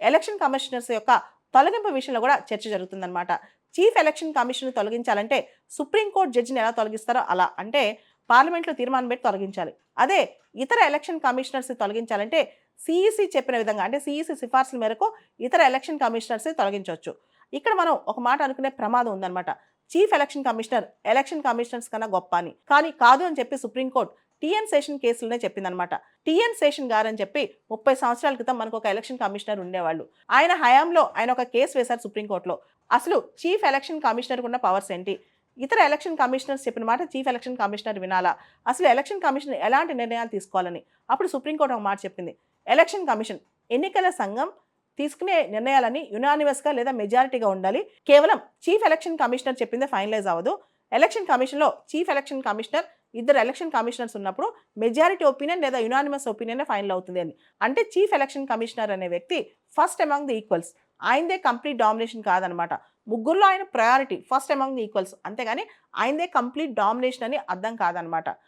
Election commissioners యొక్క తొలగింపు విషయంలో కూడా చర్చ జరుగుతుందన్నమాట. చీఫ్ ఎలక్షన్ కమిషనర్ తొలగించాలంటే సుప్రీంకోర్టు జడ్జిని ఎలా తొలగిస్తారో అలా, అంటే పార్లమెంట్లో తీర్మానం పెట్టి తొలగించాలి. అదే ఇతర ఎలక్షన్ కమిషనర్స్ తొలగించాలంటే సిఈసి చెప్పిన విధంగా, అంటే సిఈసి సిఫార్సుల మేరకు ఇతర ఎలక్షన్ కమిషనర్స్ తొలగించవచ్చు. ఇక్కడ మనం ఒక మాట అనుకునే ప్రమాదం ఉందన్నమాట. Chief election commissioner election commissioners కన్నా గొప్ప అని. కానీ కాదు అని చెప్పి సుప్రీంకోర్టు టీఎన్ శేషన్ కేసులోనే చెప్పిందనమాట. టీఎన్ శేషన్ గారు అని చెప్పి 30 సంవత్సరాల క్రితం మనకు ఒక ఎలక్షన్ కమిషనర్ ఉండేవాళ్ళు. ఆయన హయాంలో ఆయన ఒక కేసు వేశారు సుప్రీంకోర్టులో. అసలు చీఫ్ ఎలక్షన్ కమిషనర్కి ఉన్న పవర్స్ ఏంటి? ఇతర ఎలక్షన్ కమిషనర్స్ చెప్పిన మాట చీఫ్ ఎలక్షన్ కమిషనర్ వినాలా? అసలు ఎలక్షన్ కమిషన్ ఎలాంటి నిర్ణయాలు తీసుకోవాలని అప్పుడు సుప్రీంకోర్టు ఒక మాట చెప్పింది. ఎలక్షన్ కమిషన్ ఎన్నికల సంఘం తీసుకునే నిర్ణయాలని యునానిమస్గా లేదా మెజారిటీగా ఉండాలి. కేవలం చీఫ్ ఎలక్షన్ కమిషనర్ చెప్పిందే ఫైనలైజ్ అవ్వదు. ఎలక్షన్ కమిషన్లో చీఫ్ ఎలక్షన్ కమిషనర్, ఇద్దరు ఎలక్షన్ కమిషనర్స్ ఉన్నప్పుడు మెజారిటీ ఒపీనియన్ లేదా యునానిమస్ ఒపీనియన్ ఫైనల్ అవుతుంది అని. అంటే చీఫ్ ఎలక్షన్ కమిషనర్ అనే వ్యక్తి ఫస్ట్ అమాంగ్ ది ఈక్వల్స్. ఆయనదే కంప్లీట్ డామినేషన్ కాదనమాట. ముగ్గురులో ఆయన priority first among the equals, అంతేగాని ఆయనదే కంప్లీట్ డామినేషన్ అని అర్థం కాదనమాట.